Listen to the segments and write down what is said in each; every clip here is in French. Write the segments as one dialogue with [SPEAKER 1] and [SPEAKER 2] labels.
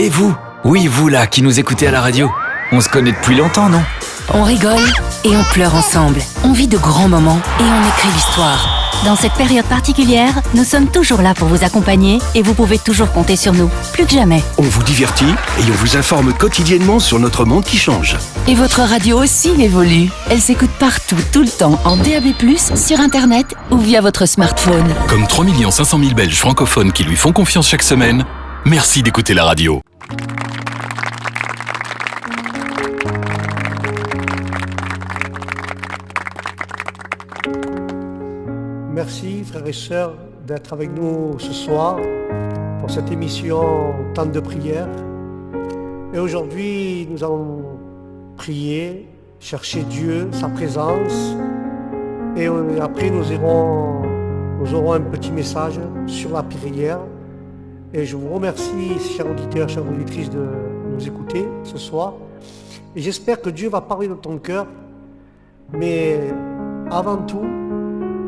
[SPEAKER 1] Et vous? Oui, vous là, qui nous écoutez à la radio. On se connaît depuis longtemps, non?
[SPEAKER 2] On rigole et on pleure ensemble. On vit de grands moments et on écrit l'histoire. Dans cette période particulière, nous sommes toujours là pour vous accompagner et vous pouvez toujours compter sur nous, plus que jamais.
[SPEAKER 3] On vous divertit et on vous informe quotidiennement sur notre monde qui change.
[SPEAKER 2] Et votre radio aussi évolue. Elle s'écoute partout, tout le temps, en DAB+, sur Internet ou via votre smartphone.
[SPEAKER 4] Comme 3 500 000 Belges francophones qui lui font confiance chaque semaine, merci d'écouter la radio.
[SPEAKER 5] Merci frères et sœurs d'être avec nous ce soir pour cette émission Temps de prière. Et aujourd'hui, nous allons prier, chercher Dieu, sa présence. Et après, nous aurons un petit message sur la prière. Et je vous remercie, chers auditeurs, chères auditrices, de nous écouter ce soir. Et j'espère que Dieu va parler dans ton cœur. Mais avant tout,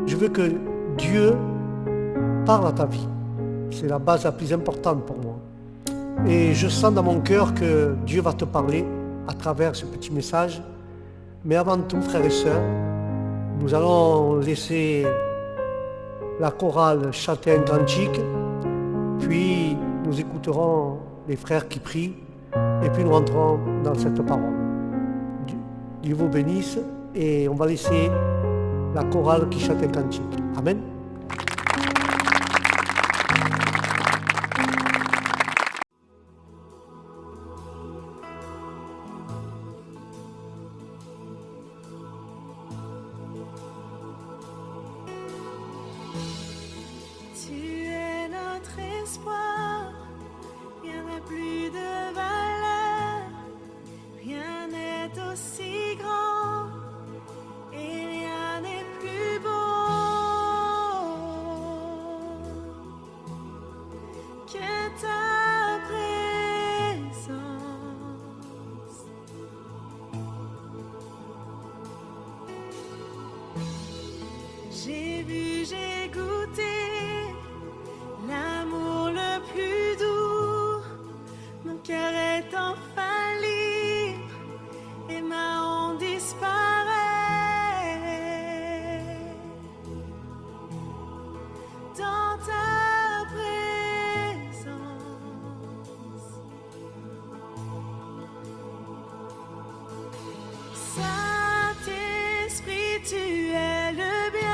[SPEAKER 5] je veux que Dieu parle à ta vie. C'est la base la plus importante pour moi. Et je sens dans mon cœur que Dieu va te parler à travers ce petit message. Mais avant tout, frères et sœurs, nous allons laisser la chorale chanter un cantique. Puis nous écouterons les frères qui prient. Et puis nous rentrons dans cette parole. Dieu vous bénisse et on va laisser la chorale qui chante un cantique. Amen.
[SPEAKER 6] Tu es notre espoir, rien n'a plus de valeur, rien n'est aussi grand. Et rien n'est plus beau que ta présence. J'ai vu, j'ai goûté l'amour le plus doux. Mon cœur est enfin libre et ma honte disparaît. Dans ta présence, Saint-Esprit, tu es le bienvenu.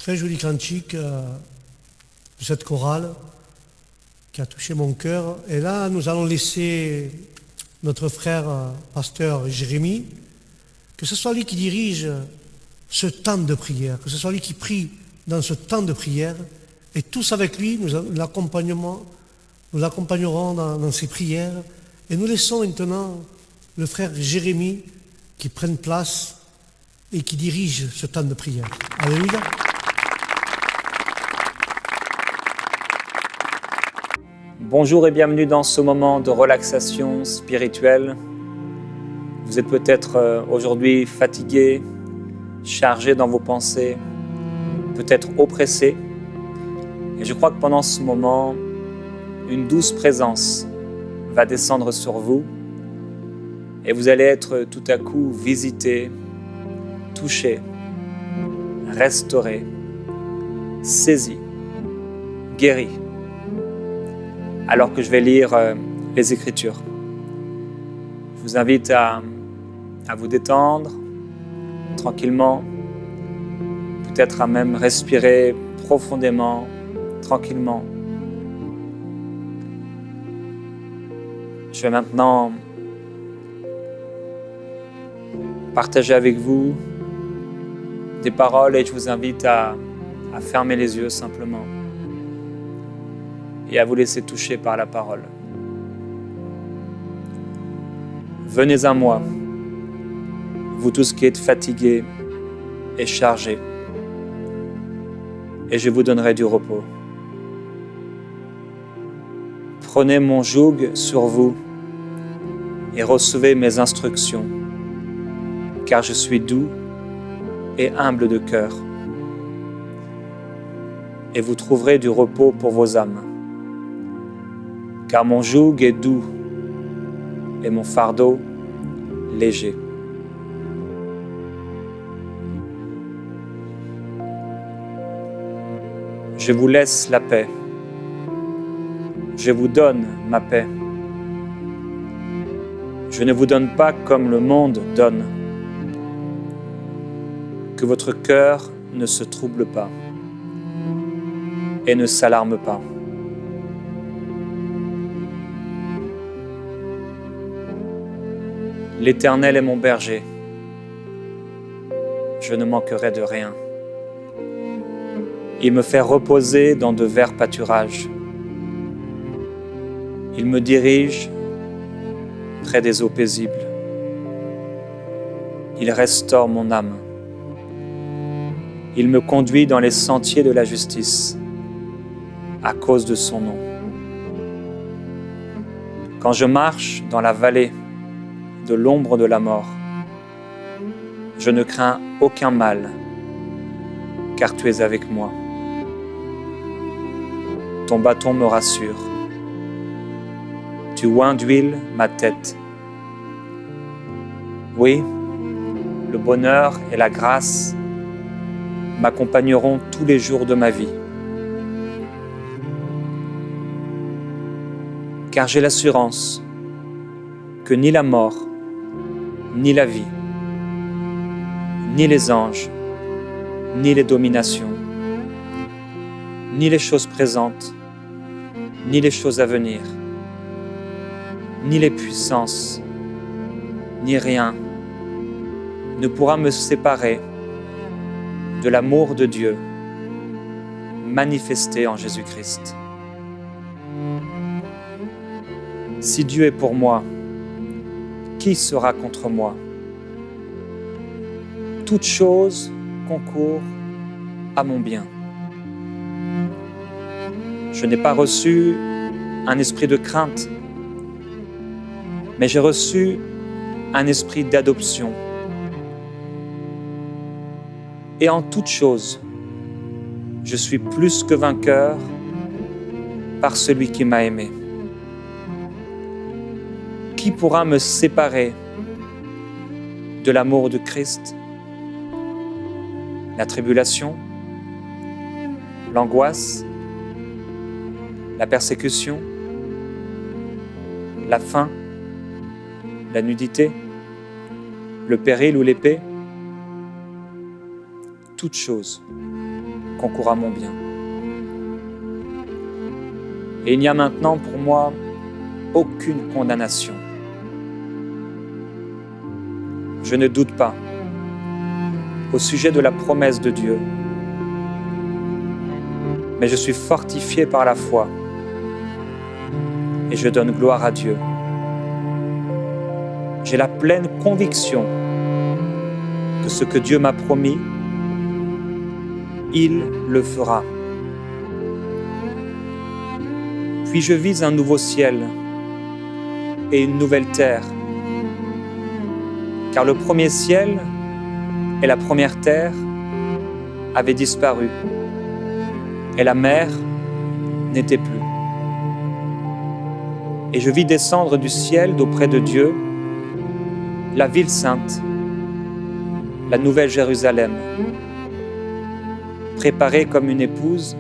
[SPEAKER 5] très joli cantique de cette chorale qui a touché mon cœur. Et là, nous allons laisser notre frère pasteur Jérémie, que ce soit lui qui dirige ce temps de prière, que ce soit lui qui prie dans ce temps de prière, et tous avec lui, nous l'accompagnerons dans ses prières, et nous laissons maintenant le frère Jérémie qui prenne place et qui dirige ce temps de prière. Alléluia.
[SPEAKER 7] Bonjour et bienvenue dans ce moment de relaxation spirituelle. Vous êtes peut-être aujourd'hui fatigué, chargé dans vos pensées, peut-être oppressé. Et je crois que pendant ce moment, une douce présence va descendre sur vous et vous allez être tout à coup visité, touché, restauré, saisi, guéri. Alors que je vais lire les Écritures. Je vous invite à vous détendre tranquillement, peut-être à même respirer profondément, tranquillement. Je vais maintenant partager avec vous des paroles et je vous invite à fermer les yeux simplement et à vous laisser toucher par la parole. Venez à moi, vous tous qui êtes fatigués et chargés, et je vous donnerai du repos. Prenez mon joug sur vous et recevez mes instructions, car je suis doux et humble de cœur, et vous trouverez du repos pour vos âmes. Car mon joug est doux et mon fardeau léger. Je vous laisse la paix. Je vous donne ma paix. Je ne vous donne pas comme le monde donne. Que votre cœur ne se trouble pas et ne s'alarme pas. L'Éternel est mon berger. Je ne manquerai de rien. Il me fait reposer dans de verts pâturages. Il me dirige près des eaux paisibles. Il restaure mon âme. Il me conduit dans les sentiers de la justice à cause de son nom. Quand je marche dans la vallée de l'ombre de la mort, je ne crains aucun mal, car tu es avec moi. Ton bâton me rassure. Tu oins d'huile ma tête. Oui, le bonheur et la grâce m'accompagneront tous les jours de ma vie. Car j'ai l'assurance que ni la mort, ni la vie, ni les anges, ni les dominations, ni les choses présentes, ni les choses à venir, ni les puissances, ni rien ne pourra me séparer de l'amour de Dieu manifesté en Jésus-Christ. Si Dieu est pour moi, qui sera contre moi? Toute chose concourt à mon bien. Je n'ai pas reçu un esprit de crainte, mais j'ai reçu un esprit d'adoption. Et en toute chose, je suis plus que vainqueur par celui qui m'a aimé. Qui pourra me séparer de l'amour de Christ? La tribulation, l'angoisse, la persécution, la faim, la nudité, le péril ou l'épée? Toutes choses concourt à mon bien. Et il n'y a maintenant pour moi aucune condamnation. Je ne doute pas au sujet de la promesse de Dieu, mais je suis fortifié par la foi et je donne gloire à Dieu. J'ai la pleine conviction que ce que Dieu m'a promis, il le fera. Puis je vise un nouveau ciel et une nouvelle terre, car le premier ciel et la première terre avaient disparu, et la mer n'était plus. Et je vis descendre du ciel d'auprès de Dieu la ville sainte, la nouvelle Jérusalem, préparée comme une épouse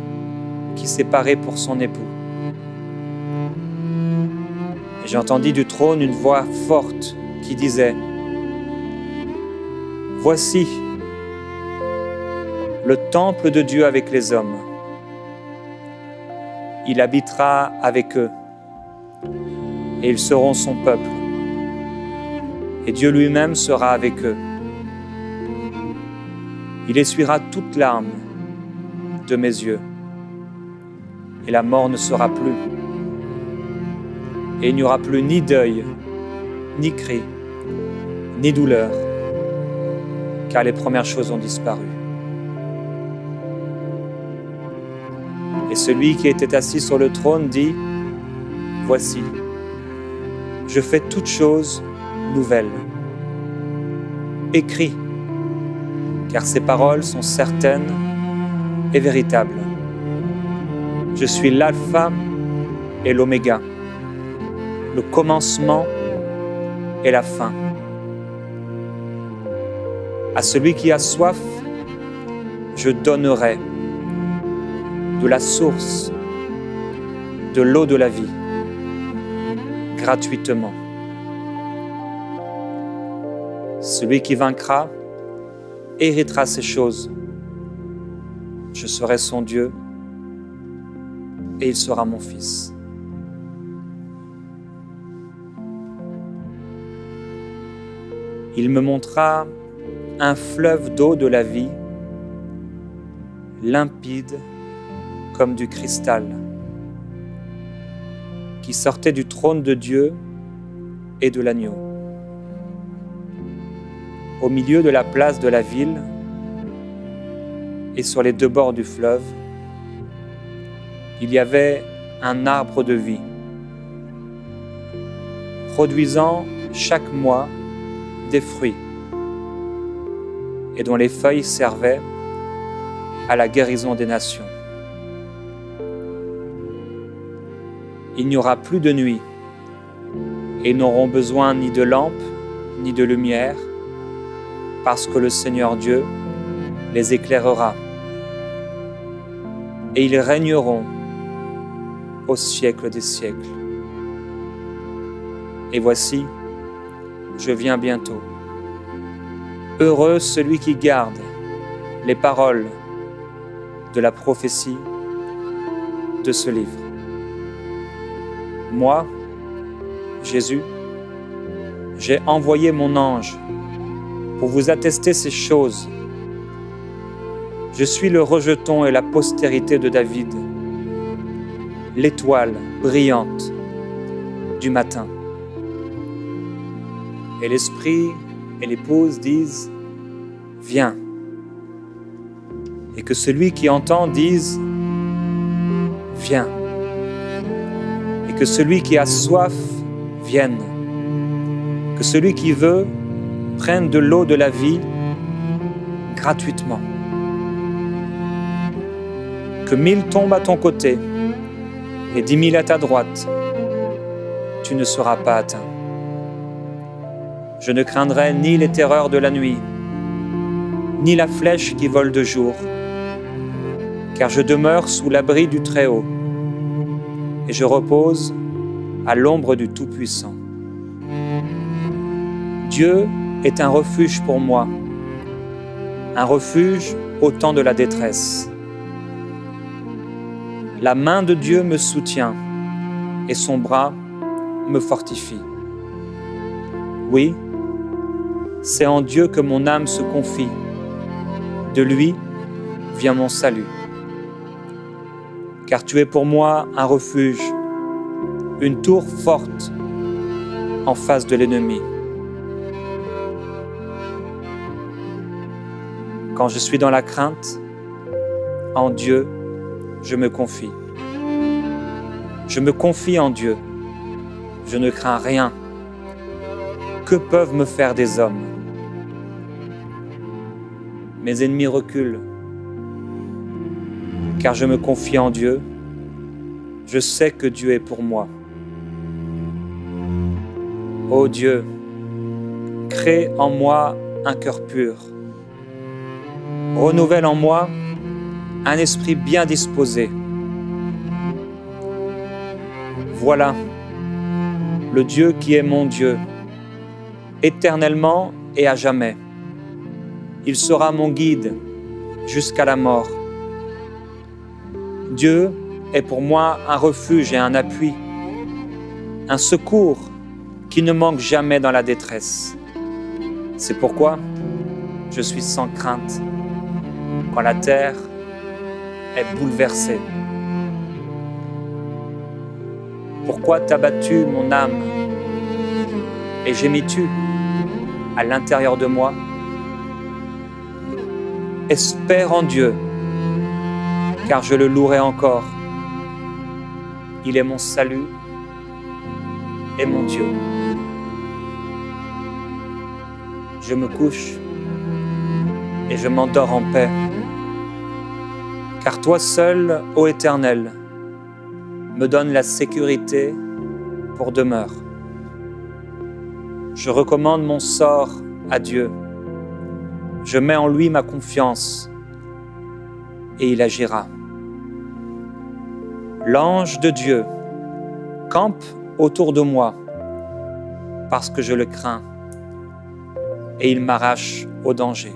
[SPEAKER 7] qui s'est parée pour son époux. Et j'entendis du trône une voix forte qui disait : Voici le temple de Dieu avec les hommes. Il habitera avec eux, et ils seront son peuple. Et Dieu lui-même sera avec eux. Il essuiera toute larme de mes yeux, et la mort ne sera plus. Et il n'y aura plus ni deuil, ni cri, ni douleur, car les premières choses ont disparu. Et celui qui était assis sur le trône dit : Voici, je fais toutes choses nouvelles. Écris, car ces paroles sont certaines et véritables. Je suis l'alpha et l'oméga, le commencement et la fin. À celui qui a soif, je donnerai de la source, de l'eau de la vie, gratuitement. Celui qui vaincra héritera ces choses. Je serai son Dieu et il sera mon fils. Il me montra un fleuve d'eau de la vie, limpide comme du cristal, qui sortait du trône de Dieu et de l'agneau. Au milieu de la place de la ville et sur les deux bords du fleuve, il y avait un arbre de vie, produisant chaque mois des fruits, et dont les feuilles servaient à la guérison des nations. Il n'y aura plus de nuit, et ils n'auront besoin ni de lampe, ni de lumière, parce que le Seigneur Dieu les éclairera. Et ils régneront au siècle des siècles. Et voici, je viens bientôt. Heureux celui qui garde les paroles de la prophétie de ce livre. Moi, Jésus, j'ai envoyé mon ange pour vous attester ces choses. Je suis le rejeton et la postérité de David, l'étoile brillante du matin. Et l'Esprit et l'épouse disent : Viens. Et que celui qui entend dise : Viens. Et que celui qui a soif vienne. Que celui qui veut prenne de l'eau de la vie gratuitement. Que 1000 tombent à ton côté et 10 000 à ta droite, tu ne seras pas atteint. Je ne craindrai ni les terreurs de la nuit, ni la flèche qui vole de jour, car je demeure sous l'abri du Très-Haut, et je repose à l'ombre du Tout-Puissant. Dieu est un refuge pour moi, un refuge au temps de la détresse. La main de Dieu me soutient et son bras me fortifie. Oui, c'est en Dieu que mon âme se confie. De lui vient mon salut. Car tu es pour moi un refuge, une tour forte en face de l'ennemi. Quand je suis dans la crainte, en Dieu, je me confie. Je me confie en Dieu. Je ne crains rien. Que peuvent me faire des hommes? Mes ennemis reculent. Car je me confie en Dieu. Je sais que Dieu est pour moi. Ô Dieu, crée en moi un cœur pur. Renouvelle en moi un esprit bien disposé. Voilà le Dieu qui est mon Dieu, éternellement et à jamais. Il sera mon guide jusqu'à la mort. Dieu est pour moi un refuge et un appui, un secours qui ne manque jamais dans la détresse. C'est pourquoi je suis sans crainte quand la terre est bouleversée. Pourquoi t'as battu mon âme et gémis-tu à l'intérieur de moi? Espère en Dieu, car je le louerai encore. Il est mon salut et mon Dieu. Je me couche et je m'endors en paix. Car toi seul, ô Éternel, me donne la sécurité pour demeure. Je recommande mon sort à Dieu. Je mets en lui ma confiance et il agira. L'ange de Dieu campe autour de moi parce que je le crains et il m'arrache au danger.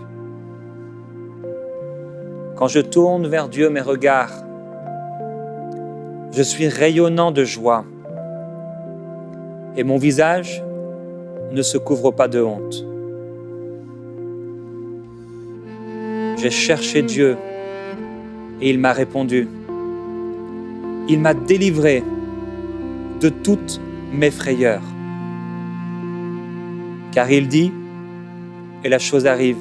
[SPEAKER 7] Quand je tourne vers Dieu mes regards, je suis rayonnant de joie et mon visage ne se couvre pas de honte. J'ai cherché Dieu et il m'a répondu. Il m'a délivré de toutes mes frayeurs. Car il dit, et la chose arrive.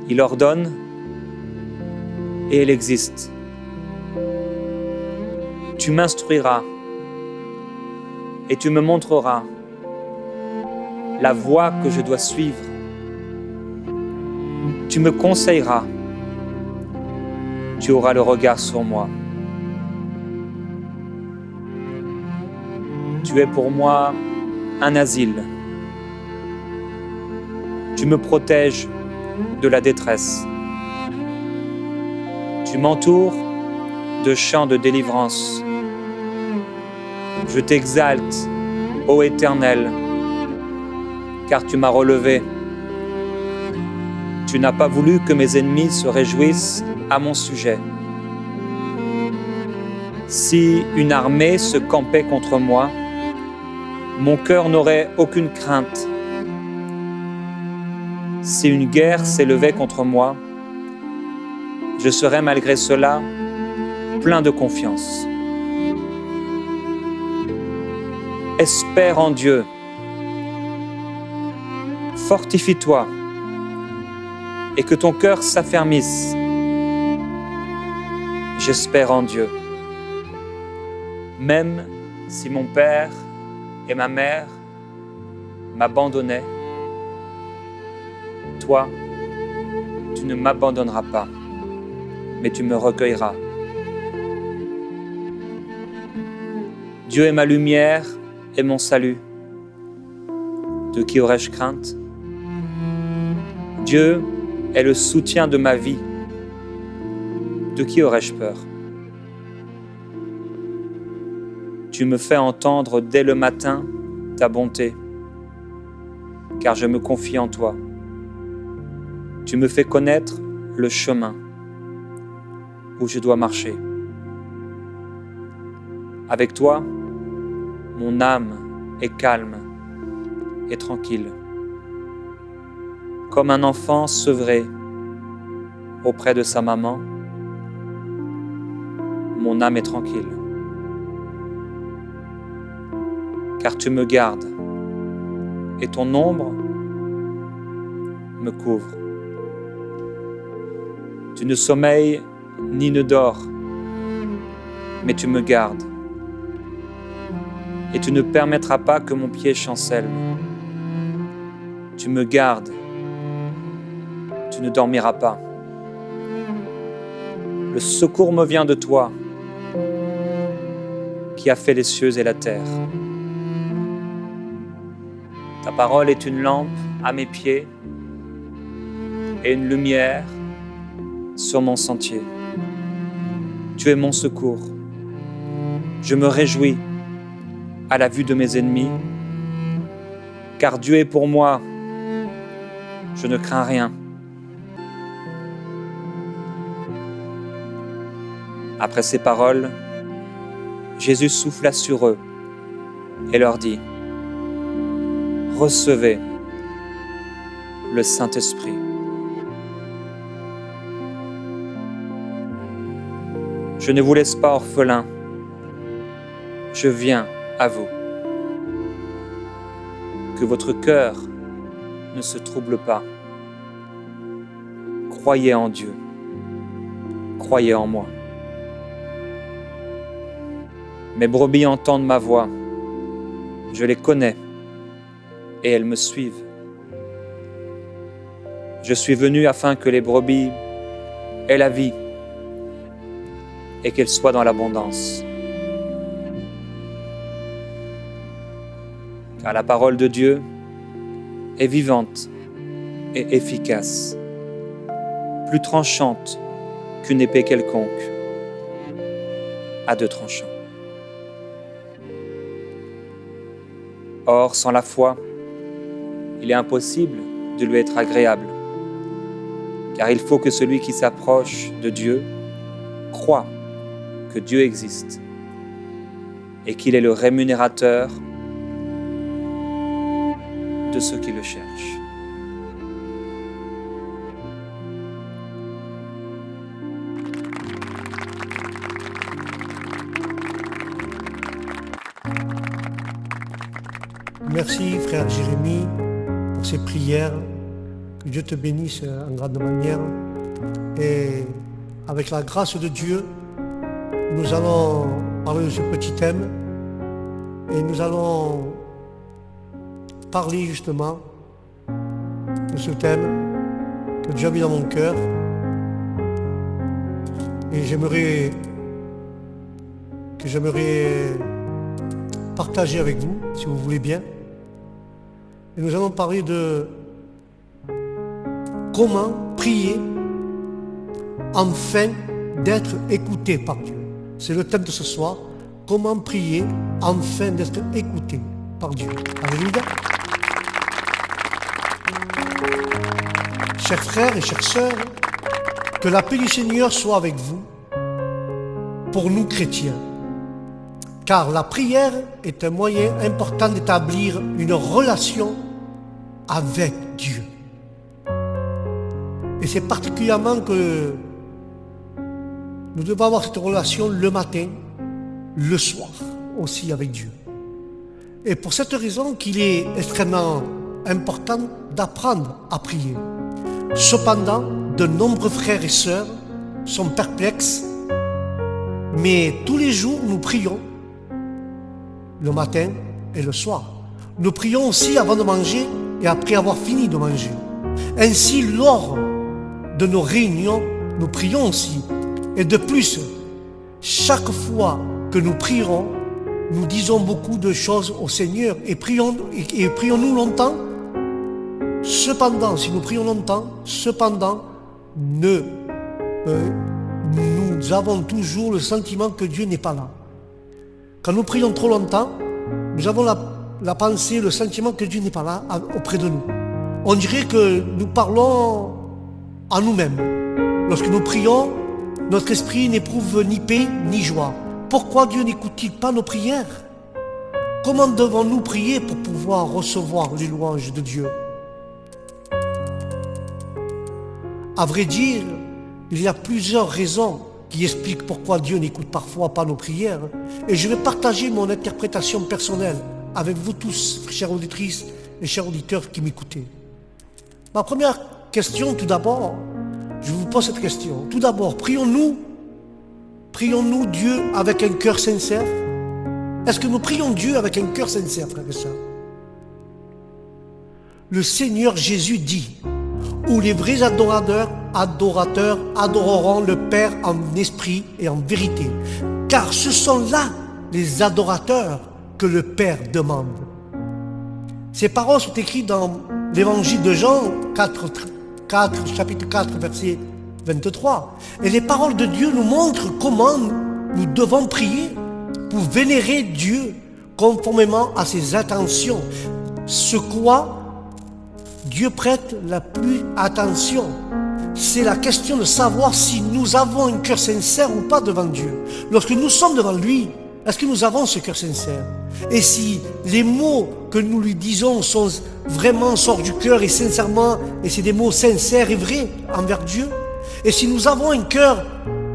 [SPEAKER 7] Il ordonne, et elle existe. Tu m'instruiras, et tu me montreras la voie que je dois suivre. Tu me conseilleras, tu auras le regard sur moi. Tu es pour moi un asile. Tu me protèges de la détresse. Tu m'entoures de chants de délivrance. Je t'exalte, ô Éternel, car tu m'as relevé. Tu n'as pas voulu que mes ennemis se réjouissent à mon sujet. Si une armée se campait contre moi, mon cœur n'aurait aucune crainte. Si une guerre s'élevait contre moi, je serais malgré cela plein de confiance. Espère en Dieu. Fortifie-toi et que ton cœur s'affermisse. J'espère en Dieu. Même si mon père et ma mère m'abandonnaient, toi, tu ne m'abandonneras pas, mais tu me recueilleras. Dieu est ma lumière et mon salut. De qui aurais-je crainte? Dieu est le soutien de ma vie. De qui aurais-je peur? Tu me fais entendre dès le matin ta bonté, car je me confie en toi. Tu me fais connaître le chemin où je dois marcher. Avec toi, mon âme est calme et tranquille, comme un enfant sevré auprès de sa maman. Mon âme est tranquille, car tu me gardes et ton ombre me couvre. Tu ne sommeilles ni ne dors, mais tu me gardes. Et tu ne permettras pas que mon pied chancelle. Tu me gardes. Tu ne dormiras pas. Le secours me vient de toi, qui as fait les cieux et la terre. Ta parole est une lampe à mes pieds et une lumière sur mon sentier. Tu es mon secours. Je me réjouis à la vue de mes ennemis, car Dieu est pour moi. Je ne crains rien. Après ces paroles, Jésus souffla sur eux et leur dit: Recevez le Saint-Esprit. Je ne vous laisse pas orphelins. Je viens à vous. Que votre cœur ne se trouble pas. Croyez en Dieu. Croyez en moi. Mes brebis entendent ma voix. Je les connais et elles me suivent. Je suis venu afin que les brebis aient la vie et qu'elles soient dans l'abondance. Car la parole de Dieu est vivante et efficace, plus tranchante qu'une épée quelconque, à deux tranchants. Or, sans la foi, il est impossible de lui être agréable, car il faut que celui qui s'approche de Dieu croit que Dieu existe et qu'il est le rémunérateur de ceux qui le cherchent.
[SPEAKER 5] Merci frère Jérémie pour ces prières. Que Dieu te bénisse en grande manière. Et avec la grâce de Dieu, nous allons parler de ce petit thème et nous allons parler justement de ce thème que Dieu a mis dans mon cœur. Et j'aimerais partager avec vous, si vous voulez bien. Et nous allons parler de comment prier afin d'être écouté par Dieu. C'est le thème de ce soir. Comment prier afin d'être écouté par Dieu. Alléluia. Chers frères et chères sœurs, que la paix du Seigneur soit avec vous pour nous chrétiens. Car la prière est un moyen important d'établir une relation avec Dieu. Et c'est particulièrement que nous devons avoir cette relation le matin, le soir aussi avec Dieu. Et pour cette raison qu'il est extrêmement important d'apprendre à prier. Cependant, de nombreux frères et sœurs sont perplexes, mais tous les jours nous prions, le matin et le soir. Nous prions aussi avant de manger et après avoir fini de manger. Ainsi, lors de nos réunions, nous prions aussi. Et de plus, chaque fois que nous prierons, nous disons beaucoup de choses au Seigneur et prions-nous longtemps. Cependant, si nous prions longtemps, nous avons toujours le sentiment que Dieu n'est pas là. Quand nous prions trop longtemps, nous avons la pensée, le sentiment que Dieu n'est pas là auprès de nous. On dirait que nous parlons à nous-mêmes. Lorsque nous prions, notre esprit n'éprouve ni paix ni joie. Pourquoi Dieu n'écoute-t-il pas nos prières? Comment devons-nous prier pour pouvoir recevoir les louanges de Dieu? À vrai dire, il y a plusieurs raisons qui expliquent pourquoi Dieu n'écoute parfois pas nos prières. Et je vais partager mon interprétation personnelle avec vous tous, chères auditrices et chers auditeurs qui m'écoutez. Ma première question, tout d'abord, je vous pose cette question. Tout d'abord, prions-nous Dieu avec un cœur sincère? Est-ce que nous prions Dieu avec un cœur sincère, frères et sœurs? Le Seigneur Jésus dit: où les vrais adorateurs adoreront le Père en esprit et en vérité, car ce sont là les adorateurs que le Père demande. Ces paroles sont écrites dans l'évangile de Jean, chapitre 4, verset 23. Et les paroles de Dieu nous montrent comment nous devons prier pour vénérer Dieu conformément à ses intentions, ce quoi Dieu prête la plus attention. C'est la question de savoir si nous avons un cœur sincère ou pas devant Dieu. Lorsque nous sommes devant lui, est-ce que nous avons ce cœur sincère? Et si les mots que nous lui disons sont vraiment sortent du cœur et sincèrement, et c'est des mots sincères et vrais envers Dieu? Et si nous avons un cœur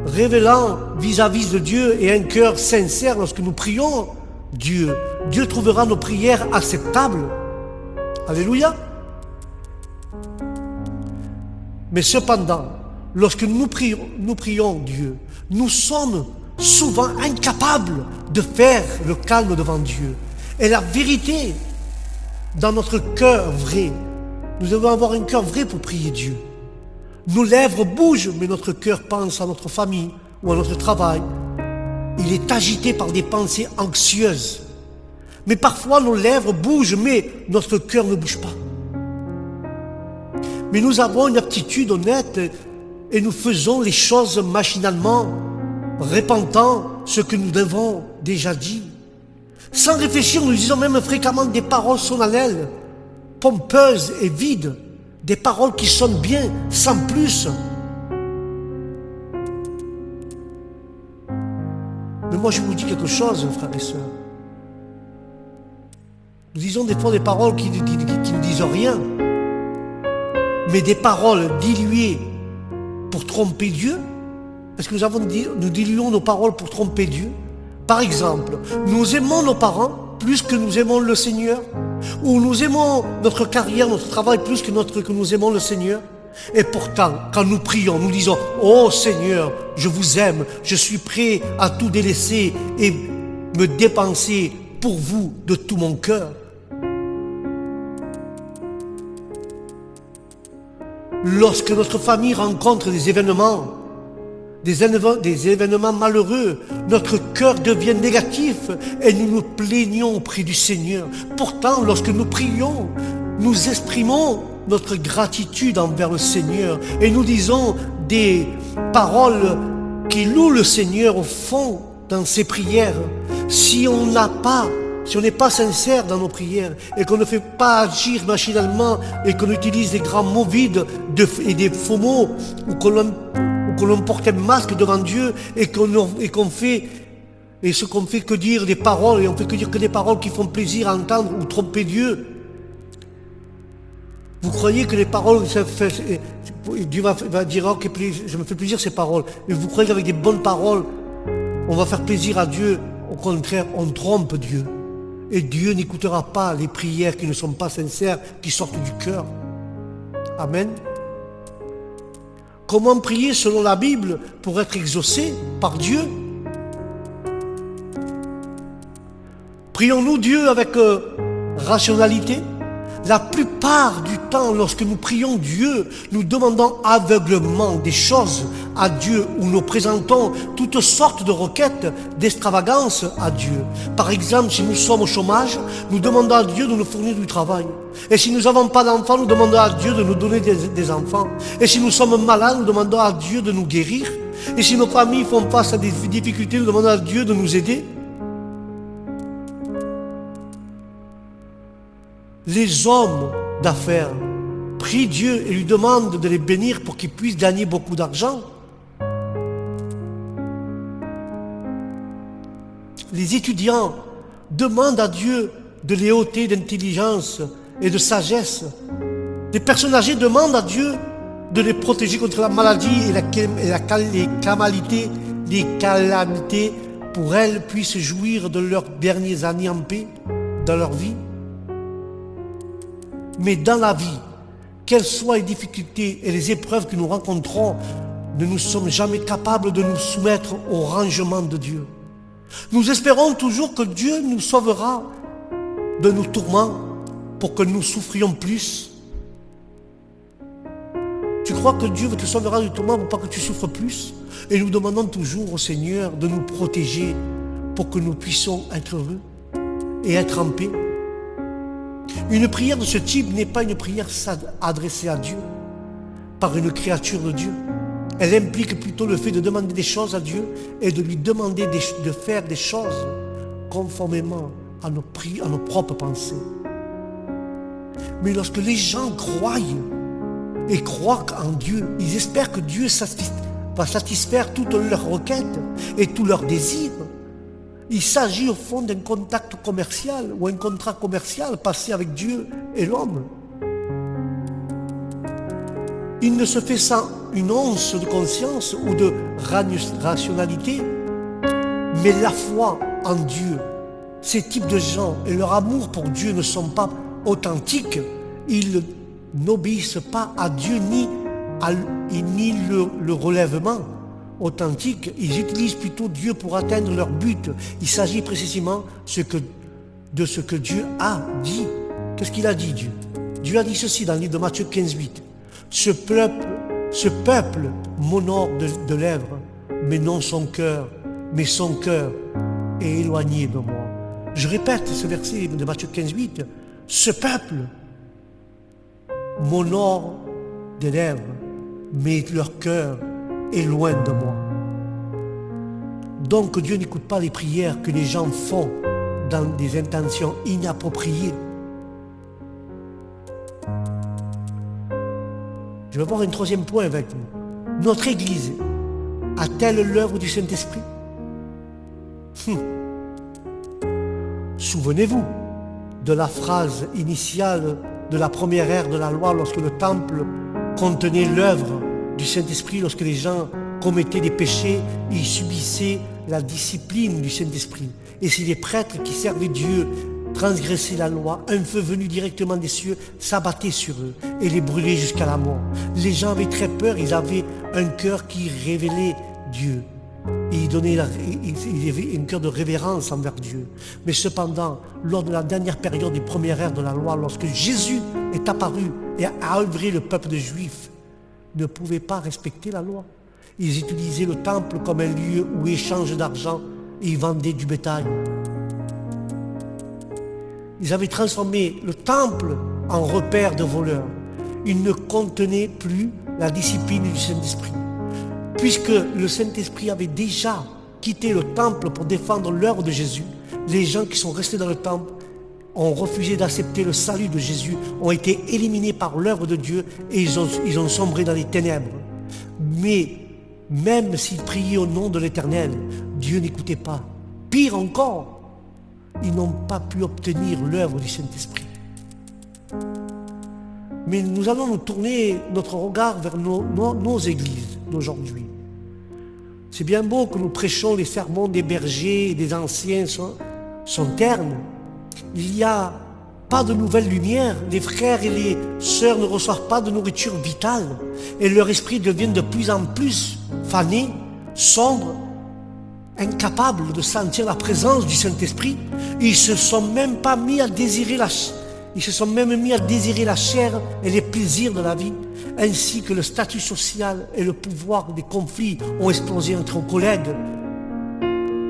[SPEAKER 5] révélant vis-à-vis de Dieu et un cœur sincère lorsque nous prions Dieu, Dieu trouvera nos prières acceptables. Alléluia. Mais cependant, lorsque nous prions Dieu, nous sommes souvent incapables de faire le calme devant Dieu. Et la vérité, dans notre cœur vrai, nous devons avoir un cœur vrai pour prier Dieu. Nos lèvres bougent, mais notre cœur pense à notre famille ou à notre travail. Il est agité par des pensées anxieuses. Mais parfois nos lèvres bougent, mais notre cœur ne bouge pas. Mais nous avons une aptitude honnête et nous faisons les choses machinalement, répétant ce que nous avons déjà dit. Sans réfléchir, nous disons même fréquemment des paroles solennelles, pompeuses et vides, des paroles qui sonnent bien, sans plus. Mais moi je vous dis quelque chose, frères et sœurs. Nous disons des fois des paroles qui ne disent rien. Mais des paroles diluées pour tromper Dieu? Est-ce que nous diluons nos paroles pour tromper Dieu? Par exemple, nous aimons nos parents plus que nous aimons le Seigneur? Ou nous aimons notre carrière, notre travail plus que nous aimons le Seigneur? Et pourtant, quand nous prions, nous disons: oh Seigneur, je vous aime, je suis prêt à tout délaisser et me dépenser pour vous de tout mon cœur. Lorsque notre famille rencontre des événements malheureux, notre cœur devient négatif et nous nous plaignons auprès du Seigneur. Pourtant, lorsque nous prions, nous exprimons notre gratitude envers le Seigneur et nous disons des paroles qui louent le Seigneur au fond dans ses prières. Si on n'est pas sincère dans nos prières et qu'on ne fait pas agir machinalement et qu'on utilise des grands mots vides et des faux mots ou qu'on porte un masque devant Dieu et qu'on fait que dire des paroles et on fait que dire que des paroles qui font plaisir à entendre ou tromper Dieu. Vous croyez que les paroles, Dieu va dire: ok, je me fais plaisir ces paroles. Mais vous croyez qu'avec des bonnes paroles, on va faire plaisir à Dieu? Au contraire, on trompe Dieu. Et Dieu n'écoutera pas les prières qui ne sont pas sincères, qui sortent du cœur. Amen. Comment prier selon la Bible pour être exaucé par Dieu? Prions-nous Dieu avec rationalité? La plupart du temps, lorsque nous prions Dieu, nous demandons aveuglement des choses à Dieu ou nous présentons toutes sortes de requêtes d'extravagance à Dieu. Par exemple, si nous sommes au chômage, nous demandons à Dieu de nous fournir du travail. Et si nous n'avons pas d'enfants, nous demandons à Dieu de nous donner des enfants. Et si nous sommes malades, nous demandons à Dieu de nous guérir. Et si nos familles font face à des difficultés, nous demandons à Dieu de nous aider. Les hommes d'affaires prient Dieu et lui demandent de les bénir pour qu'ils puissent gagner beaucoup d'argent. Les étudiants demandent à Dieu de les ôter d'intelligence et de sagesse. Les personnes âgées demandent à Dieu de les protéger contre la maladie et les calamités pour elles puissent jouir de leurs dernières années en paix dans leur vie. Mais dans la vie, quelles soient les difficultés et les épreuves que nous rencontrons, nous ne sommes jamais capables de nous soumettre au rangement de Dieu. Nous espérons toujours que Dieu nous sauvera de nos tourments pour que nous souffrions plus. Tu crois que Dieu te sauvera du tourment pour pas que tu souffres plus? Et nous demandons toujours au Seigneur de nous protéger pour que nous puissions être heureux et être en paix. Une prière de ce type n'est pas une prière adressée à Dieu par une créature de Dieu. Elle implique plutôt le fait de demander des choses à Dieu et de lui demander de faire des choses conformément à nos propres pensées. Mais lorsque les gens croient et croient en Dieu, ils espèrent que Dieu va satisfaire toutes leurs requêtes et tous leurs désirs. Il s'agit au fond d'un contact commercial ou un contrat commercial passé avec Dieu et l'homme. Il ne se fait sans une once de conscience ou de rationalité, mais la foi en Dieu, ces types de gens et leur amour pour Dieu ne sont pas authentiques. Ils n'obéissent pas à Dieu ni le relèvement authentique. Ils utilisent plutôt Dieu pour atteindre leur but. Il s'agit précisément de ce que Dieu a dit. Qu'est-ce qu'il a dit, Dieu? Dieu a dit ceci dans le livre de Matthieu 15:8. Ce peuple m'honore de lèvres, mais non son cœur, mais son cœur est éloigné de moi. Je répète ce verset de Matthieu 15:8. Ce peuple m'honore des lèvres, mais leur cœur est loin de moi. Donc Dieu n'écoute pas les prières que les gens font dans des intentions inappropriées. Je vais voir un troisième point avec vous. Notre Église a-t-elle l'œuvre du Saint-Esprit? Souvenez-vous de la phrase initiale de la première ère de la loi lorsque le temple contenait l'œuvre du Saint-Esprit, lorsque les gens commettaient des péchés, ils subissaient la discipline du Saint-Esprit. Et si les prêtres qui servaient Dieu transgressaient la loi, un feu venu directement des cieux s'abattait sur eux et les brûlait jusqu'à la mort. Les gens avaient très peur, ils avaient un cœur qui révélait Dieu. Et ils avaient un cœur de révérence envers Dieu. Mais cependant, lors de la dernière période des premières ères de la loi, lorsque Jésus est apparu et a œuvré, le peuple juif ne pouvait pas respecter la loi. Ils utilisaient le temple comme un lieu où échange d'argent et ils vendaient du bétail. Ils avaient transformé le temple en repère de voleurs. Il ne contenait plus la discipline du Saint-Esprit. Puisque le Saint-Esprit avait déjà quitté le temple pour défendre l'œuvre de Jésus, les gens qui sont restés dans le temple ont refusé d'accepter le salut de Jésus, ont été éliminés par l'œuvre de Dieu et ils ont sombré dans les ténèbres. Mais même s'ils priaient au nom de l'Éternel, Dieu n'écoutait pas. Pire encore, ils n'ont pas pu obtenir l'œuvre du Saint-Esprit. Mais nous allons nous tourner notre regard vers nos églises d'aujourd'hui. C'est bien beau que nous prêchons les sermons des bergers et des anciens sont ternes. Il n'y a pas de nouvelle lumière. Les frères et les sœurs ne reçoivent pas de nourriture vitale. Et leur esprit devient de plus en plus fané, sombre, incapable de sentir la présence du Saint-Esprit. Ils se sont même mis à désirer la chair et les plaisirs de la vie, ainsi que le statut social et le pouvoir des conflits ont explosé entre collègues.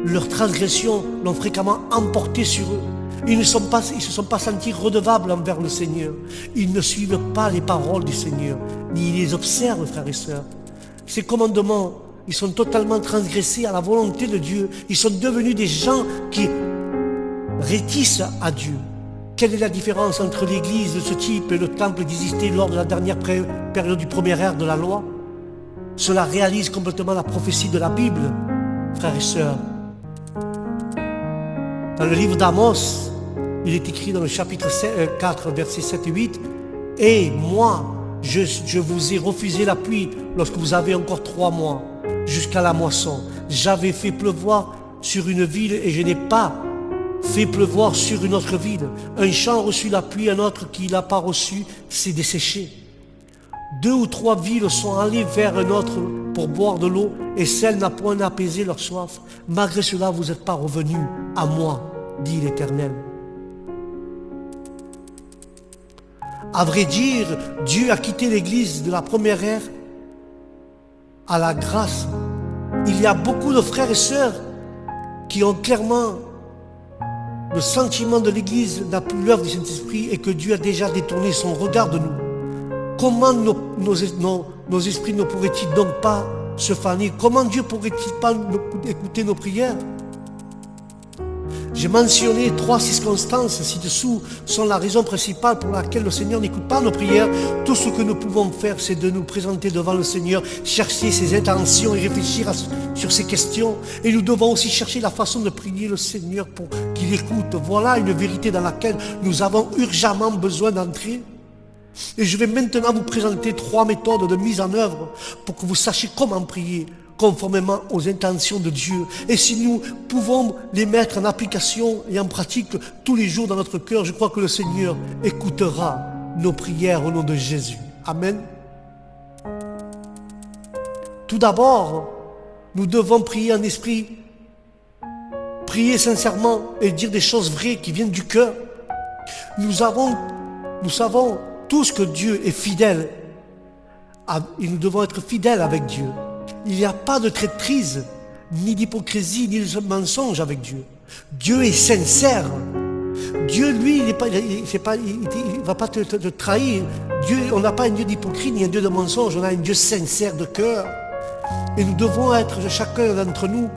[SPEAKER 5] Leurs transgressions l'ont fréquemment emporté sur eux. Ils ne se sont pas sentis redevables envers le Seigneur. Ils ne suivent pas les paroles du Seigneur, ni ils les observent, frères et sœurs. Ces commandements, ils sont totalement transgressés à la volonté de Dieu. Ils sont devenus des gens qui rétissent à Dieu. Quelle est la différence entre l'église de ce type et le temple qui existait lors de la dernière période du premier ère de la loi? Cela réalise complètement la prophétie de la Bible, frères et sœurs. Dans le livre d'Amos, il est écrit dans le chapitre 4, versets 7 et 8, « Et moi, je vous ai refusé la pluie lorsque vous avez encore 3 mois, jusqu'à la moisson. J'avais fait pleuvoir sur une ville et je n'ai pas fait pleuvoir sur une autre ville. Un champ a reçu la pluie, un autre qui ne l'a pas reçu s'est desséché. 2 ou 3 villes sont allées vers un autre pour boire de l'eau et celle n'a point apaisé leur soif. Malgré cela, vous n'êtes pas revenus à moi, dit l'Éternel. » À vrai dire, Dieu a quitté l'Église de la première ère à la grâce. Il y a beaucoup de frères et sœurs qui ont clairement le sentiment de l'Église n'a plus l'œuvre du Saint-Esprit et que Dieu a déjà détourné son regard de nous. Comment nos esprits ne pourraient-ils donc pas se faner? Comment Dieu pourrait-il pas écouter nos prières? J'ai mentionné 3 circonstances ci-dessous sont la raison principale pour laquelle le Seigneur n'écoute pas nos prières. Tout ce que nous pouvons faire, c'est de nous présenter devant le Seigneur, chercher ses intentions et réfléchir sur ces questions. Et nous devons aussi chercher la façon de prier le Seigneur pour qu'il écoute. Voilà une vérité dans laquelle nous avons urgemment besoin d'entrer. Et je vais maintenant vous présenter 3 méthodes de mise en œuvre pour que vous sachiez comment prier conformément aux intentions de Dieu. Et si nous pouvons les mettre en application et en pratique tous les jours dans notre cœur, je crois que le Seigneur écoutera nos prières au nom de Jésus. Amen. Tout d'abord, nous devons prier en esprit, prier sincèrement et dire des choses vraies qui viennent du cœur. Nous savons tous que Dieu est fidèle et nous devons être fidèles avec Dieu. Il n'y a pas de traîtrise, ni d'hypocrisie, ni de mensonge avec Dieu. Dieu est sincère. Dieu, lui, il ne va pas te trahir. Dieu, on n'a pas un Dieu d'hypocrite, ni un Dieu de mensonge. On a un Dieu sincère de cœur. Et nous devons être chacun d'entre nous,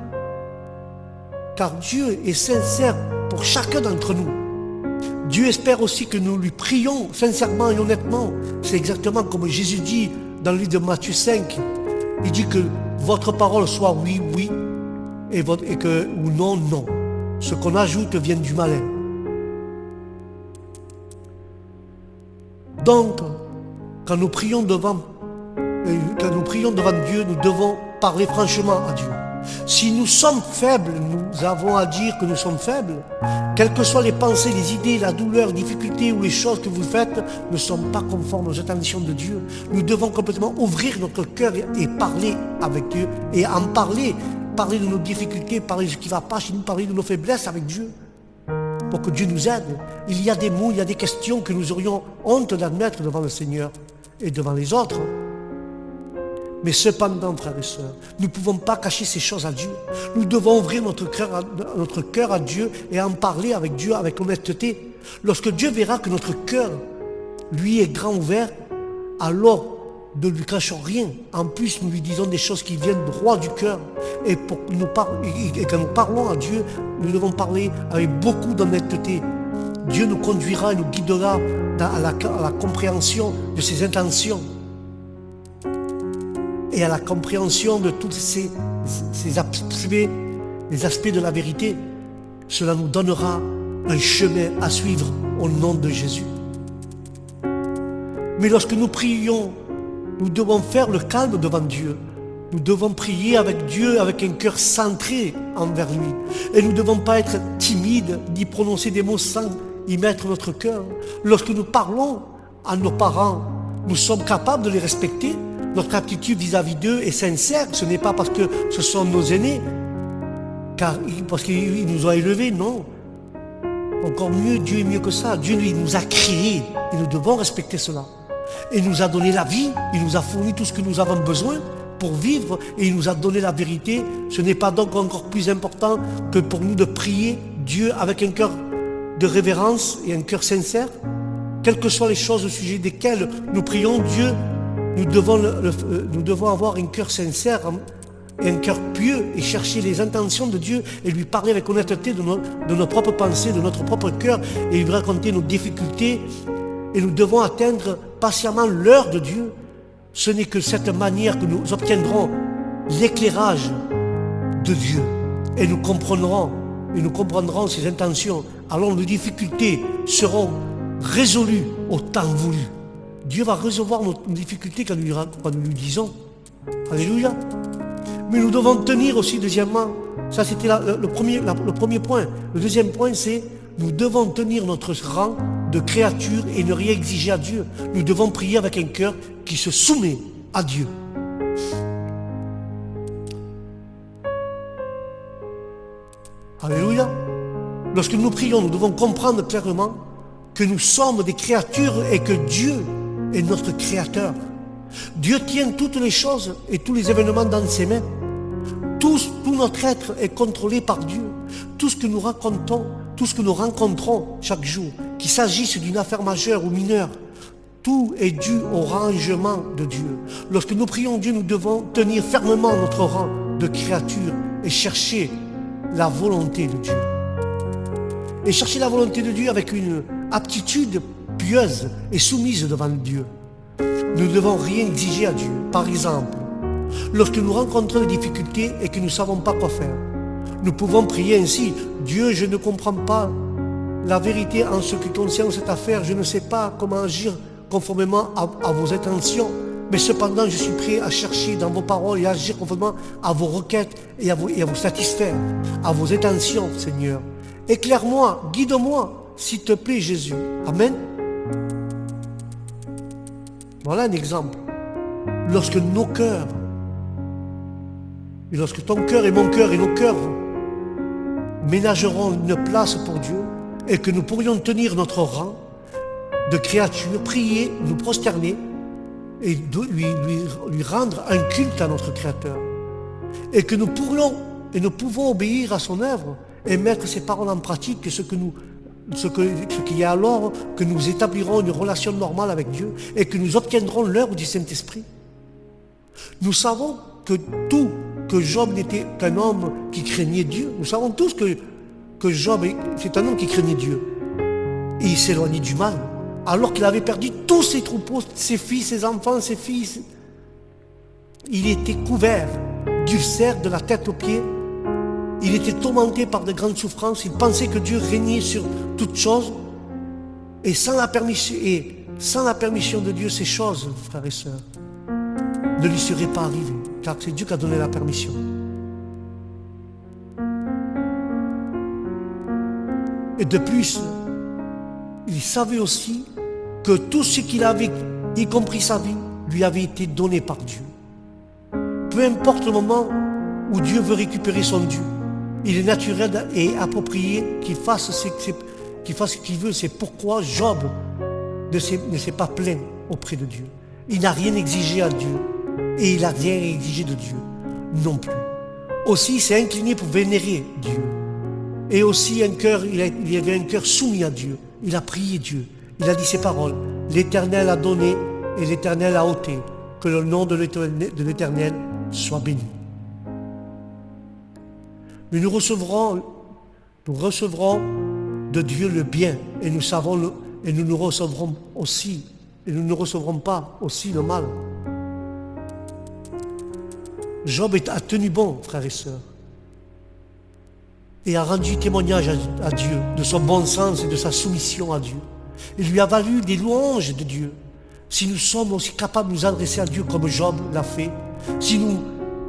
[SPEAKER 5] car Dieu est sincère pour chacun d'entre nous. Dieu espère aussi que nous lui prions sincèrement et honnêtement. C'est exactement comme Jésus dit dans le livre de Matthieu 5. Il dit que votre parole soit oui, oui, et que ou non, non. Ce qu'on ajoute vient du malin. Donc, quand nous prions devant Dieu, nous devons parler franchement à Dieu. Si nous sommes faibles, nous avons à dire que nous sommes faibles. Quelles que soient les pensées, les idées, la douleur, les difficultés ou les choses que vous faites ne sont pas conformes aux intentions de Dieu. Nous devons complètement ouvrir notre cœur et parler avec Dieu. Et en parler de nos difficultés, parler de ce qui ne va pas chez nous, parler de nos faiblesses avec Dieu. Pour que Dieu nous aide. Il y a des mots, il y a des questions que nous aurions honte d'admettre devant le Seigneur et devant les autres. Mais cependant, frères et sœurs, nous ne pouvons pas cacher ces choses à Dieu. Nous devons ouvrir notre cœur à Dieu et en parler avec Dieu avec honnêteté. Lorsque Dieu verra que notre cœur, lui, est grand ouvert, alors ne lui cachons rien. En plus, nous lui disons des choses qui viennent droit du cœur. Et quand nous parlons à Dieu, nous devons parler avec beaucoup d'honnêteté. Dieu nous conduira et nous guidera à la compréhension de ses intentions. Et à la compréhension de tous ces aspects, les aspects de la vérité. Cela nous donnera un chemin à suivre au nom de Jésus. Mais lorsque nous prions, nous devons faire le calme devant Dieu. Nous devons prier avec Dieu avec un cœur centré envers lui. Et nous ne devons pas être timides, ni prononcer des mots sans y mettre notre cœur. Lorsque nous parlons à nos parents, nous sommes capables de les respecter. Notre attitude vis-à-vis d'eux est sincère. Ce n'est pas parce que ce sont nos aînés, parce qu'ils nous ont élevés, non. Encore mieux, Dieu est mieux que ça. Dieu, lui, nous a créés et nous devons respecter cela. Et il nous a donné la vie, il nous a fourni tout ce que nous avons besoin pour vivre et il nous a donné la vérité. Ce n'est pas donc encore plus important que pour nous de prier Dieu avec un cœur de révérence et un cœur sincère. Quelles que soient les choses au sujet desquelles nous prions Dieu, nous devons avoir un cœur sincère et un cœur pieux et chercher les intentions de Dieu et lui parler avec honnêteté de nos propres pensées, de notre propre cœur et lui raconter nos difficultés. Et nous devons atteindre patiemment l'heure de Dieu. Ce n'est que cette manière que nous obtiendrons l'éclairage de Dieu et nous comprendrons et nous comprendrons ses intentions, alors nos difficultés seront résolues au temps voulu. Dieu va recevoir nos difficultés quand nous lui disons. Alléluia. Mais nous devons tenir aussi, deuxièmement, ça c'était le premier point. Le deuxième point, c'est nous devons tenir notre rang de créature et ne rien exiger à Dieu. Nous devons prier avec un cœur qui se soumet à Dieu. Alléluia. Lorsque nous prions, nous devons comprendre clairement que nous sommes des créatures et que Dieu est notre créateur. Dieu tient toutes les choses et tous les événements dans ses mains. Tout notre être est contrôlé par Dieu. Tout ce que nous racontons, tout ce que nous rencontrons chaque jour, qu'il s'agisse d'une affaire majeure ou mineure, tout est dû au rangement de Dieu. Lorsque nous prions Dieu, nous devons tenir fermement notre rang de créature et chercher la volonté de Dieu. Et chercher la volonté de Dieu avec une aptitude pieuse et soumise devant Dieu. Nous ne devons rien exiger à Dieu. Par exemple, lorsque nous rencontrons des difficultés et que nous ne savons pas quoi faire, nous pouvons prier ainsi. Dieu, je ne comprends pas la vérité en ce qui concerne cette affaire. Je ne sais pas comment agir conformément à vos intentions. Mais cependant, je suis prêt à chercher dans vos paroles et à agir conformément à vos requêtes et à vous satisfaire, à vos intentions, Seigneur. Éclaire-moi, guide-moi, s'il te plaît, Jésus. Amen. Voilà un exemple. Lorsque nos cœurs, et lorsque ton cœur et mon cœur et nos cœurs ménageront une place pour Dieu et que nous pourrions tenir notre rang de créature, prier, nous prosterner et lui rendre un culte à notre Créateur. Et que nous pouvons obéir à son œuvre et mettre ses paroles en pratique, ce qui est alors que nous établirons une relation normale avec Dieu et que nous obtiendrons l'œuvre du Saint-Esprit. Nous savons que Job n'était qu'un homme qui craignait Dieu. Nous savons tous que Job c'est un homme qui craignait Dieu. Et il s'éloignait du mal, alors qu'il avait perdu tous ses troupeaux, ses fils, ses enfants, ses fils. Il était couvert d'ulcères de la tête aux pieds. Il était tourmenté par de grandes souffrances. Il pensait que Dieu régnait sur toutes choses. Et sans la permission de Dieu, ces choses, frères et sœurs, ne lui seraient pas arrivées. Car c'est Dieu qui a donné la permission. Et de plus, il savait aussi que tout ce qu'il avait, y compris sa vie, lui avait été donné par Dieu. Peu importe le moment où Dieu veut récupérer son dû, il est naturel et approprié qu'il fasse ce qu'il veut. C'est pourquoi Job ne s'est pas plaint auprès de Dieu. Il n'a rien exigé à Dieu et il n'a rien exigé de Dieu non plus. Aussi, il s'est incliné pour vénérer Dieu. Et aussi, il avait un cœur soumis à Dieu. Il a prié Dieu. Il a dit ces paroles. L'Éternel a donné et l'Éternel a ôté. Que le nom de l'Éternel soit béni. Mais nous recevrons de Dieu le bien et nous recevrons aussi, et nous ne recevrons pas aussi le mal. Job a tenu bon, frères et sœurs, et a rendu témoignage à Dieu de son bon sens et de sa soumission à Dieu. Il lui a valu des louanges de Dieu. Si nous sommes aussi capables de nous adresser à Dieu comme Job l'a fait, si nous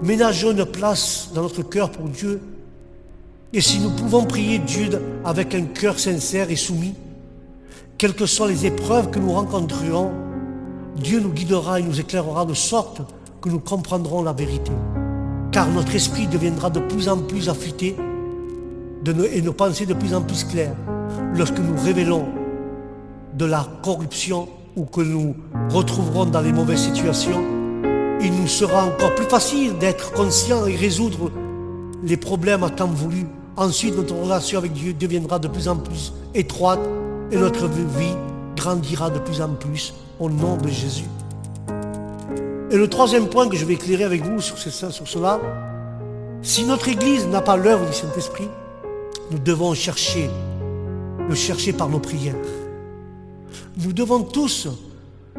[SPEAKER 5] ménageons une place dans notre cœur pour Dieu, et si nous pouvons prier Dieu avec un cœur sincère et soumis, quelles que soient les épreuves que nous rencontrerons, Dieu nous guidera et nous éclairera de sorte que nous comprendrons la vérité. Car notre esprit deviendra de plus en plus affûté et nos pensées de plus en plus claires lorsque nous révélons de la corruption ou que nous retrouverons dans les mauvaises situations. Il nous sera encore plus facile d'être conscients et résoudre les problèmes à temps voulu. Ensuite, notre relation avec Dieu deviendra de plus en plus étroite et notre vie grandira de plus en plus au nom de Jésus. Et le troisième point que je vais éclairer avec vous sur cela, si notre Église n'a pas l'œuvre du Saint-Esprit, nous devons le chercher par nos prières. Nous devons tous,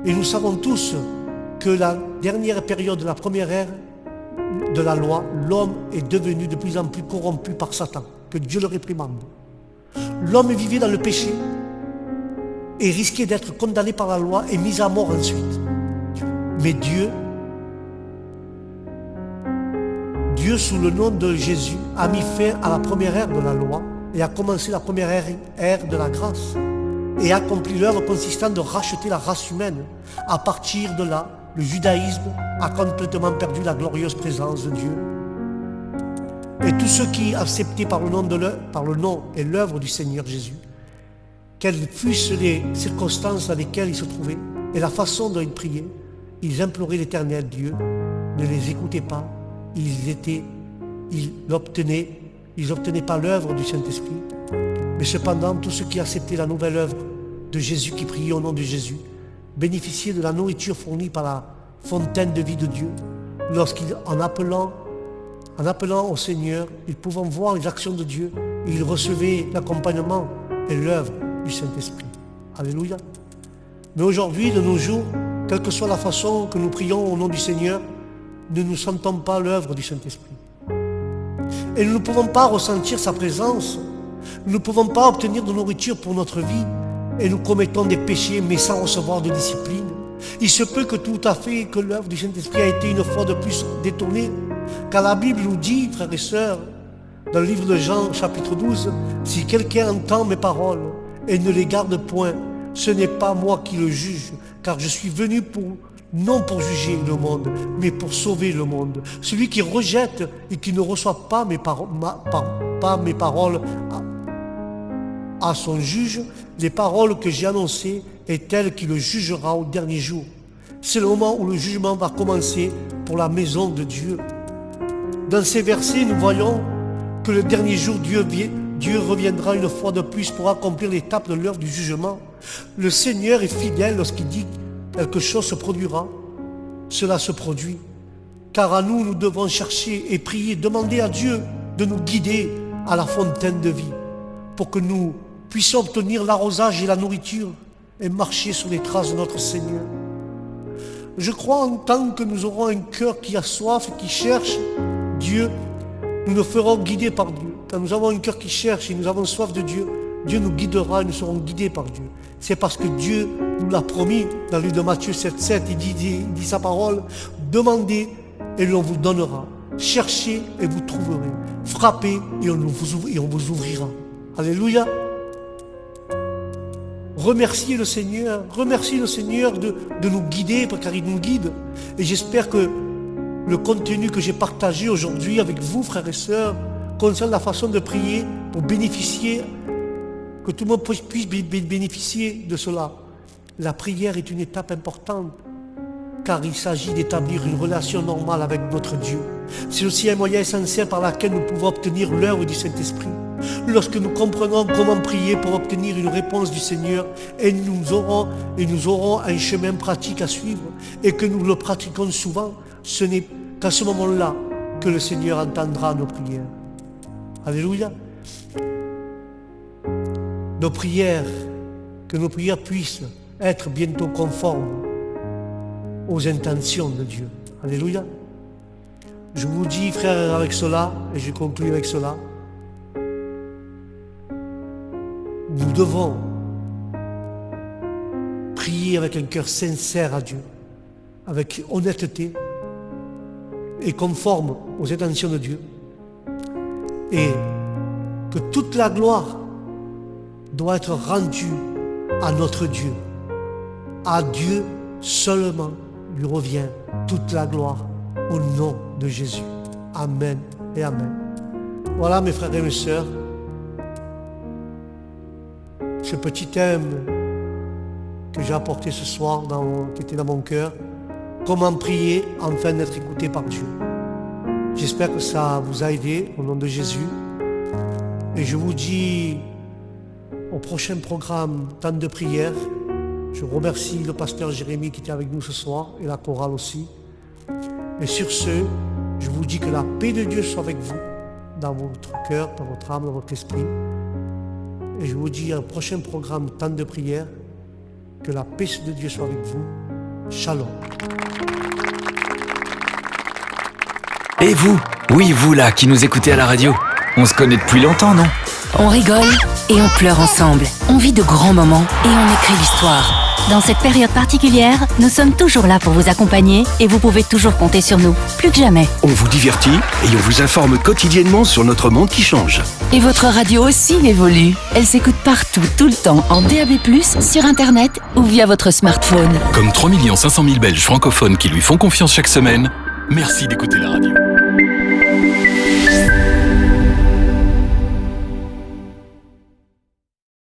[SPEAKER 5] et nous savons tous, que la dernière période de la première ère de la loi, l'homme est devenu de plus en plus corrompu par Satan, que Dieu le réprimande. L'homme vivait dans le péché et risquait d'être condamné par la loi et mis à mort ensuite. Mais Dieu, sous le nom de Jésus, a mis fin à la première ère de la loi et a commencé la première ère de la grâce et a accompli l'œuvre consistant de racheter la race humaine. À partir de là, le judaïsme a complètement perdu la glorieuse présence de Dieu. Et tous ceux qui acceptaient par le nom et l'œuvre du Seigneur Jésus, quelles fussent les circonstances dans lesquelles ils se trouvaient et la façon dont ils priaient, ils imploraient l'Éternel Dieu, ne les écoutaient pas, ils n'obtenaient pas l'œuvre du Saint-Esprit. Mais cependant, tous ceux qui acceptaient la nouvelle œuvre de Jésus, qui priaient au nom de Jésus, bénéficiaient de la nourriture fournie par la fontaine de vie de Dieu. En appelant au Seigneur, ils pouvaient voir les actions de Dieu et ils recevaient l'accompagnement et l'œuvre du Saint-Esprit. Alléluia. Mais aujourd'hui, de nos jours, quelle que soit la façon que nous prions au nom du Seigneur, nous ne sentons pas l'œuvre du Saint-Esprit. Et nous ne pouvons pas ressentir sa présence. Nous ne pouvons pas obtenir de nourriture pour notre vie. Et nous commettons des péchés, mais sans recevoir de discipline. Il se peut que tout à fait que l'œuvre du Saint-Esprit a été une fois de plus détournée. Car la Bible nous dit, frères et sœurs, dans le livre de Jean, chapitre 12, « Si quelqu'un entend mes paroles et ne les garde point, ce n'est pas moi qui le juge, car je suis venu non pour juger le monde, mais pour sauver le monde. Celui qui rejette et qui ne reçoit pas mes paroles à son juge, les paroles que j'ai annoncées est tel qui le jugera au dernier jour. » C'est le moment où le jugement va commencer pour la maison de Dieu. Dans ces versets, nous voyons que le dernier jour, Dieu reviendra une fois de plus pour accomplir l'étape de l'heure du jugement. Le Seigneur est fidèle lorsqu'il dit quelque chose se produira, cela se produit. Car à nous, nous devons chercher et prier, demander à Dieu de nous guider à la fontaine de vie pour que nous puissions obtenir l'arrosage et la nourriture et marcher sur les traces de notre Seigneur. Je crois en tant que nous aurons un cœur qui a soif et qui cherche Dieu, nous nous ferons guider par Dieu. Quand nous avons un cœur qui cherche et nous avons soif de Dieu, Dieu nous guidera et nous serons guidés par Dieu. C'est parce que Dieu nous l'a promis dans le livre de Matthieu 7,7. Il dit sa parole, demandez et l'on vous donnera. Cherchez et vous trouverez. Frappez et on vous ouvrira. Alléluia. Remerciez le Seigneur de nous guider, car il nous guide. Et j'espère que le contenu que j'ai partagé aujourd'hui avec vous, frères et sœurs, concerne la façon de prier pour bénéficier, que tout le monde puisse bénéficier de cela. La prière est une étape importante, car il s'agit d'établir une relation normale avec notre Dieu. C'est aussi un moyen essentiel par lequel nous pouvons obtenir l'œuvre du Saint-Esprit. Lorsque nous comprenons comment prier pour obtenir une réponse du Seigneur, et nous aurons un chemin pratique à suivre, et que nous le pratiquons souvent, ce n'est qu'à ce moment-là que le Seigneur entendra nos prières. Alléluia. Que nos prières puissent être bientôt conformes aux intentions de Dieu. Alléluia. Je vous dis, frères, avec cela, et je conclue avec cela, nous devons prier avec un cœur sincère à Dieu, avec honnêteté et conforme aux intentions de Dieu, et que toute la gloire doit être rendue à notre Dieu. À Dieu seulement lui revient toute la gloire au nom de Jésus. Amen et amen. Voilà, mes frères et mes sœurs, ce petit thème que j'ai apporté ce soir, qui était dans mon cœur. Comment prier afin d'être écouté par Dieu. J'espère que ça vous a aidé au nom de Jésus. Et je vous dis au prochain programme, temps de prière. Je remercie le pasteur Jérémie qui était avec nous ce soir et la chorale aussi. Et sur ce, je vous dis que la paix de Dieu soit avec vous, dans votre cœur, dans votre âme, dans votre esprit. Et je vous dis à un prochain programme, temps de prière, que la paix de Dieu soit avec vous. Shalom.
[SPEAKER 1] Et vous, oui vous là qui nous écoutez à la radio, On se connaît depuis longtemps, non?
[SPEAKER 2] On rigole et on pleure ensemble. On vit de grands moments et on écrit l'histoire. Dans cette période particulière, nous sommes toujours là pour vous accompagner et vous pouvez toujours compter sur nous, plus que jamais.
[SPEAKER 3] On vous divertit et on vous informe quotidiennement sur notre monde qui change.
[SPEAKER 8] Et votre radio aussi évolue. Elle s'écoute partout, tout le temps, en DAB+, sur Internet ou via votre smartphone.
[SPEAKER 4] Comme 3 500 000 Belges francophones qui lui font confiance chaque semaine, merci d'écouter la radio.